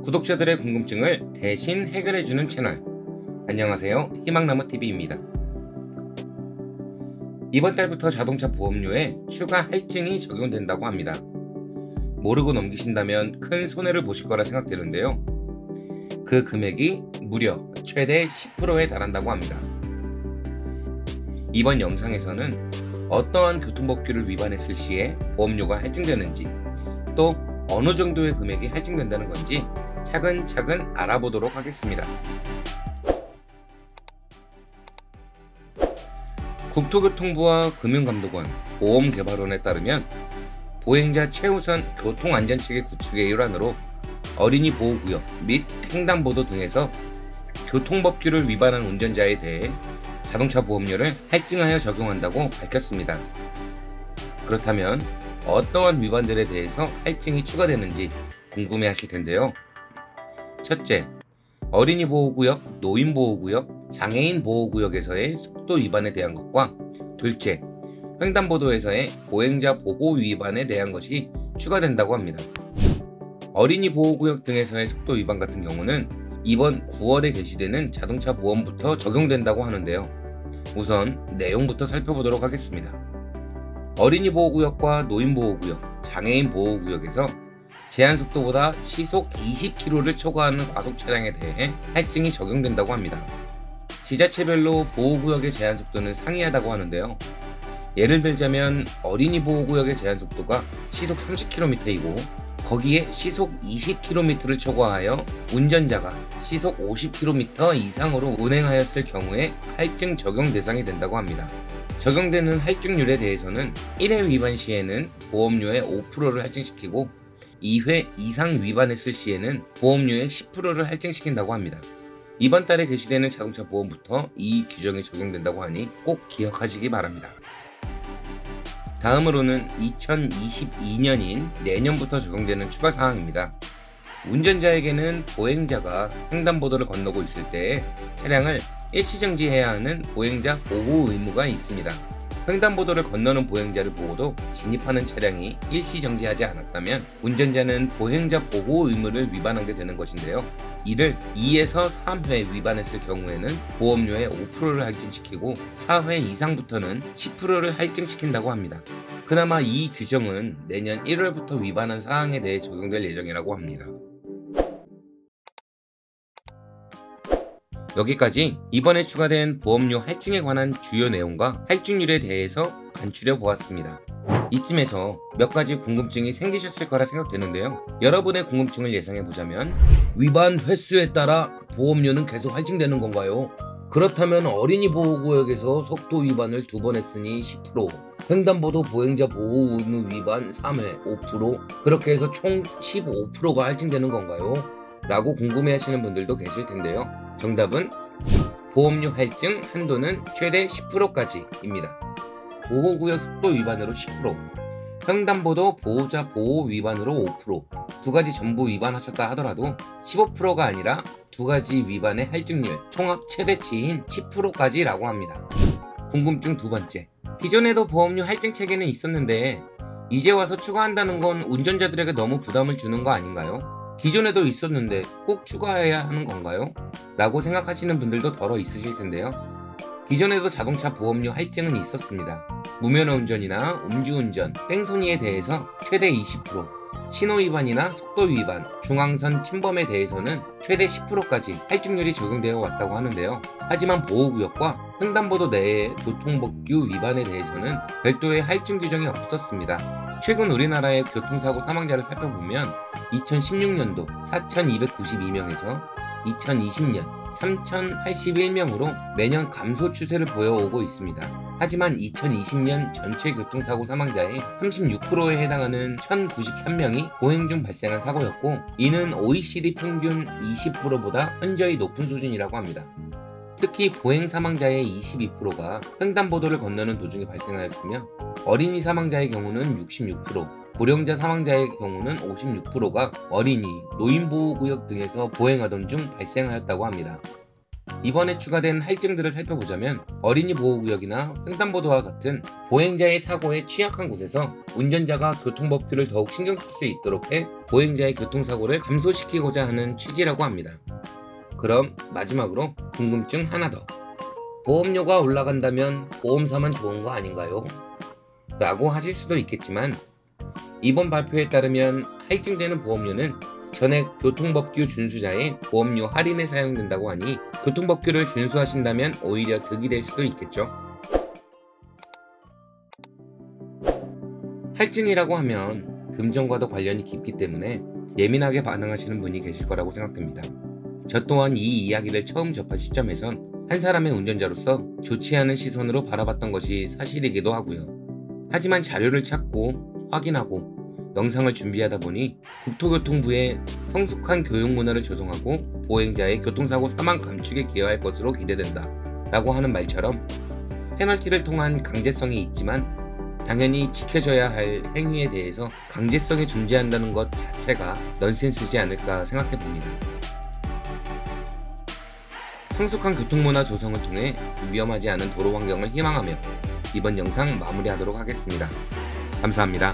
구독자들의 궁금증을 대신 해결해주는 채널. 안녕하세요, 희망나무TV입니다. 이번 달부터 자동차 보험료에 추가 할증이 적용된다고 합니다. 모르고 넘기신다면 큰 손해를 보실 거라 생각되는데요. 그 금액이 무려 최대 10%에 달한다고 합니다. 이번 영상에서는 어떠한 교통법규를 위반했을 시에 보험료가 할증되는지, 또 어느 정도의 금액이 할증된다는 건지 차근차근 알아보도록 하겠습니다. 국토교통부와 금융감독원, 보험개발원에 따르면 보행자 최우선 교통안전체계 구축의 일환으로 어린이 보호구역 및 횡단보도 등에서 교통법규를 위반한 운전자에 대해 자동차 보험료를 할증하여 적용한다고 밝혔습니다. 그렇다면 어떠한 위반들에 대해서 할증이 추가되는지 궁금해하실 텐데요. 첫째, 어린이 보호구역, 노인 보호구역, 장애인 보호구역에서의 속도 위반에 대한 것과, 둘째, 횡단보도에서의 보행자 보호 위반에 대한 것이 추가된다고 합니다. 어린이 보호구역 등에서의 속도 위반 같은 경우는 이번 9월에 개시되는 자동차 보험부터 적용된다고 하는데요. 우선 내용부터 살펴보도록 하겠습니다. 어린이 보호구역과 노인 보호구역, 장애인 보호구역에서 제한속도보다 시속 20km를 초과하는 과속 차량에 대해 할증이 적용된다고 합니다. 지자체별로 보호구역의 제한속도는 상이하다고 하는데요. 예를 들자면 어린이 보호구역의 제한속도가 시속 30km이고 거기에 시속 20km를 초과하여 운전자가 시속 50km 이상으로 운행하였을 경우에 할증 적용 대상이 된다고 합니다. 적용되는 할증률에 대해서는 1회 위반 시에는 보험료의 5%를 할증시키고 2회 이상 위반했을 시에는 보험료의 10%를 할증시킨다고 합니다. 이번 달에 개시되는 자동차 보험부터 이 규정이 적용된다고 하니 꼭 기억하시기 바랍니다. 다음으로는 2022년인 내년부터 적용되는 추가 사항입니다. 운전자에게는 보행자가 횡단보도를 건너고 있을 때 차량을 일시정지해야 하는 보행자 보호 의무가 있습니다. 횡단보도를 건너는 보행자를 보고도 진입하는 차량이 일시정지하지 않았다면 운전자는 보행자 보호 의무를 위반하게 되는 것인데요. 이를 2에서 3회 위반했을 경우에는 보험료의 5%를 할증시키고 4회 이상부터는 10%를 할증시킨다고 합니다. 그나마 이 규정은 내년 1월부터 위반한 사항에 대해 적용될 예정이라고 합니다. 여기까지 이번에 추가된 보험료 할증에 관한 주요 내용과 할증률에 대해서 간추려 보았습니다. 이쯤에서 몇 가지 궁금증이 생기셨을 거라 생각되는데요. 여러분의 궁금증을 예상해보자면, 위반 횟수에 따라 보험료는 계속 할증되는 건가요? 그렇다면 어린이 보호구역에서 속도 위반을 2번 했으니 10%, 횡단보도 보행자 보호 의무 위반 3회 5%, 그렇게 해서 총 15%가 할증되는 건가요? 라고 궁금해하시는 분들도 계실 텐데요. 정답은 보험료 할증 한도는 최대 10%까지입니다. 보호구역 속도 위반으로 10%, 횡단보도 보호자 보호 위반으로 5%, 두 가지 전부 위반하셨다 하더라도 15%가 아니라 두 가지 위반의 할증률 총합 최대치인 10%까지라고 합니다. 궁금증 두 번째, 기존에도 보험료 할증 체계는 있었는데 이제 와서 추가한다는 건 운전자들에게 너무 부담을 주는 거 아닌가요? 기존에도 있었는데 꼭 추가해야 하는 건가요? 라고 생각하시는 분들도 덜어 있으실 텐데요. 기존에도 자동차 보험료 할증은 있었습니다. 무면허 운전이나 음주운전, 뺑소니에 대해서 최대 20%, 신호위반이나 속도위반, 중앙선 침범에 대해서는 최대 10%까지 할증률이 적용되어 왔다고 하는데요. 하지만 보호구역과 횡단보도 내의 교통법규 위반에 대해서는 별도의 할증 규정이 없었습니다. 최근 우리나라의 교통사고 사망자를 살펴보면 2016년도 4,292명에서 2020년 3,081명으로 매년 감소 추세를 보여오고 있습니다. 하지만 2020년 전체 교통사고 사망자의 36%에 해당하는 1,093명이 보행 중 발생한 사고였고, 이는 OECD 평균 20%보다 현저히 높은 수준이라고 합니다. 특히 보행 사망자의 22%가 횡단보도를 건너는 도중에 발생하였으며, 어린이 사망자의 경우는 66%, 고령자 사망자의 경우는 56%가 어린이, 노인보호구역 등에서 보행하던 중 발생하였다고 합니다. 이번에 추가된 할증들을 살펴보자면 어린이 보호구역이나 횡단보도와 같은 보행자의 사고에 취약한 곳에서 운전자가 교통법규를 더욱 신경 쓸 수 있도록 해 보행자의 교통사고를 감소시키고자 하는 취지라고 합니다. 그럼 마지막으로 궁금증 하나 더. 보험료가 올라간다면 보험사만 좋은 거 아닌가요? 라고 하실 수도 있겠지만 이번 발표에 따르면 할증되는 보험료는 전액 교통법규 준수자의 보험료 할인에 사용된다고 하니 교통법규를 준수하신다면 오히려 득이 될 수도 있겠죠. 할증이라고 하면 금전과도 관련이 깊기 때문에 예민하게 반응하시는 분이 계실 거라고 생각됩니다. 저 또한 이 이야기를 처음 접한 시점에선 한 사람의 운전자로서 좋지 않은 시선으로 바라봤던 것이 사실이기도 하고요. 하지만 자료를 찾고 확인하고 영상을 준비하다 보니 국토교통부의 성숙한 교육 문화를 조성하고 보행자의 교통사고 사망 감축에 기여할 것으로 기대된다 라고 하는 말처럼 페널티를 통한 강제성이 있지만 당연히 지켜져야 할 행위에 대해서 강제성이 존재한다는 것 자체가 넌센스지 않을까 생각해 봅니다. 성숙한 교통문화 조성을 통해 위험하지 않은 도로 환경을 희망하며 이번 영상 마무리하도록 하겠습니다. 감사합니다.